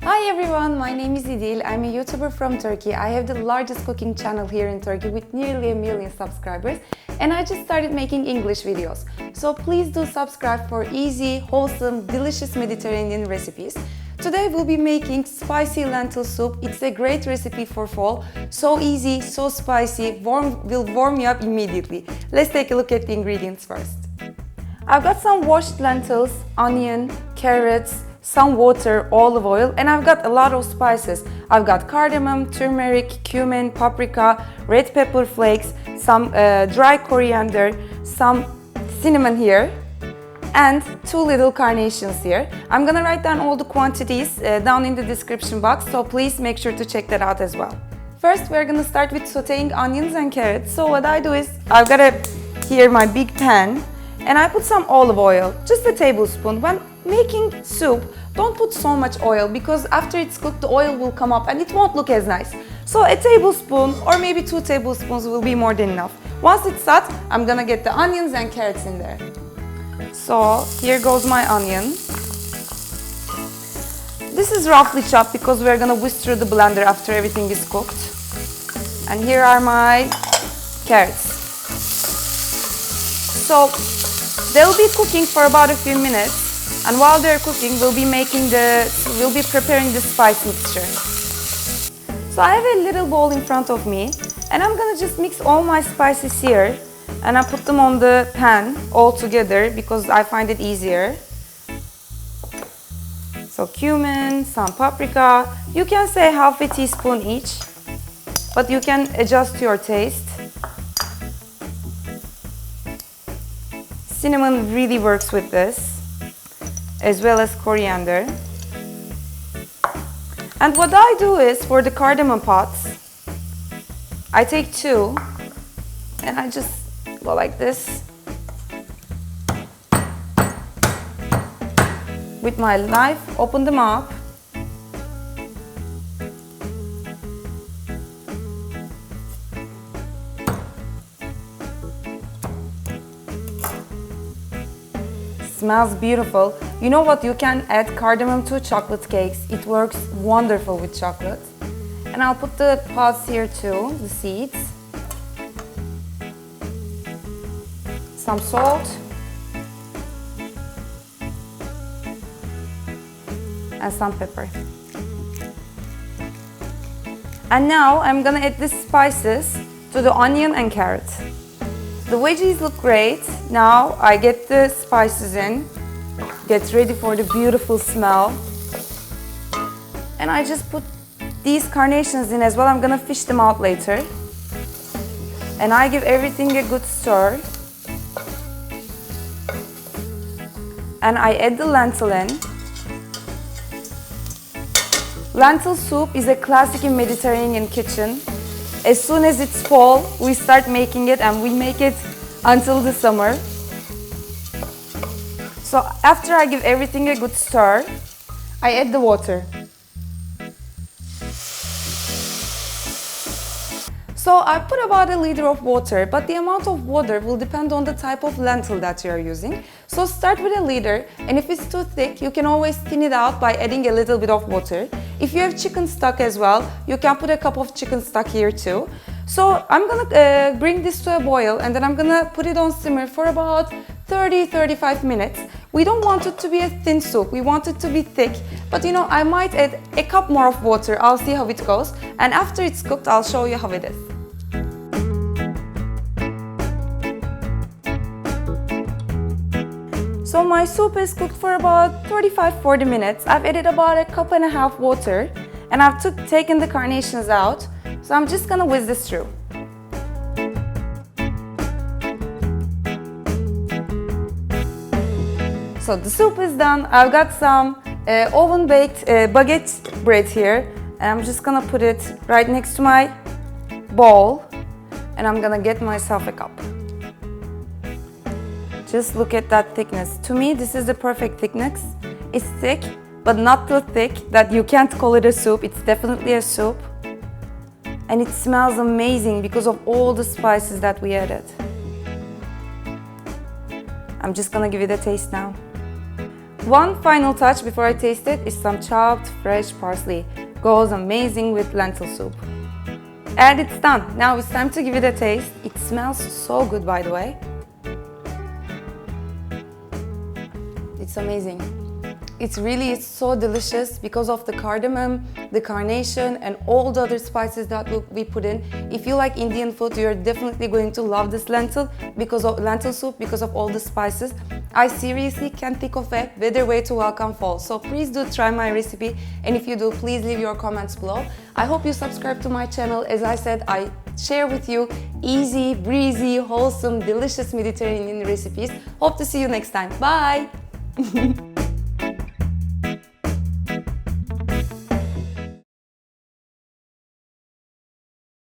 Hi everyone, my name is Idil. I'm a YouTuber from Turkey. I have the largest cooking channel here in Turkey with nearly 1 million subscribers, and I just started making English videos. So please do subscribe for easy, wholesome, delicious Mediterranean recipes. Today we'll be making spicy lentil soup. It's a great recipe for fall. So easy, so spicy, will warm you up immediately. Let's take a look at the ingredients first. I've got some washed lentils, onion, carrots, some water, olive oil, and I've got a lot of spices. I've got cardamom, turmeric, cumin, paprika, red pepper flakes, some dry coriander, some cinnamon here, and 2 little carnations here. I'm gonna write down all the quantities down in the description box, so please make sure to check that out as well. First, we're gonna start with sauteing onions and carrots. So what I do is, I've got here my big pan, and I put some olive oil, just a tablespoon. When making soup, don't put so much oil because after it's cooked, the oil will come up and it won't look as nice. So a tablespoon or maybe 2 tablespoons will be more than enough. Once it's hot, I'm gonna get the onions and carrots in there. So here goes my onion. This is roughly chopped because we're gonna whisk through the blender after everything is cooked. And here are my carrots. So they'll be cooking for about a few minutes. And while they're cooking, we'll be preparing the spice mixture. So I have a little bowl in front of me, and I'm gonna just mix all my spices here, and I put them on the pan all together because I find it easier. So cumin, some paprika. You can say half a teaspoon each, but you can adjust your taste. Cinnamon really works with this, as well as coriander. And what I do is, for the cardamom pods, I take 2 and I just go like this with my knife, open them up. Smells beautiful. You know what? You can add cardamom to chocolate cakes. It works wonderful with chocolate. And I'll put the pods here too, the seeds. Some salt. And some pepper. And now I'm gonna add the spices to the onion and carrot. The veggies look great. Now I get the spices in, get ready for the beautiful smell. And I just put these carnations in as well. I'm gonna fish them out later. And I give everything a good stir. And I add the lentil in. Lentil soup is a classic in Mediterranean kitchen. As soon as it's fall, we start making it, and we make it until the summer. So after I give everything a good stir, I add the water. So I put about 1 liter of water, but the amount of water will depend on the type of lentil that you are using. So start with 1 liter, and if it's too thick, you can always thin it out by adding a little bit of water. If you have chicken stock as well, you can put a cup of chicken stock here too. So I'm gonna bring this to a boil, and then I'm gonna put it on simmer for about 30-35 minutes. We don't want it to be a thin soup, we want it to be thick, but you know, I might add a cup more of water. I'll see how it goes, and after it's cooked, I'll show you how it is. So my soup is cooked for about 35-40 minutes. I've added about 1.5 cups water, and I've taken the carnations out. So I'm just gonna whisk this through. So the soup is done. I've got some oven-baked baguette bread here, and I'm just gonna put it right next to my bowl, and I'm gonna get myself a cup. Just look at that thickness. To me, this is the perfect thickness. It's thick, but not too thick that you can't call it a soup. It's definitely a soup. And it smells amazing because of all the spices that we added. I'm just gonna give it a taste now. One final touch before I taste it is some chopped fresh parsley. Goes amazing with lentil soup. And it's done. Now it's time to give it a taste. It smells so good, by the way. It's amazing. It's really so delicious because of the cardamom, the carnation, and all the other spices that we put in. If you like Indian food, you're definitely going to love this lentil soup because of all the spices. I seriously can't think of a better way to welcome fall. So please do try my recipe, and if you do, please leave your comments below. I hope you subscribe to my channel. As I said, I share with you easy, breezy, wholesome, delicious Mediterranean recipes. Hope to see you next time. Bye!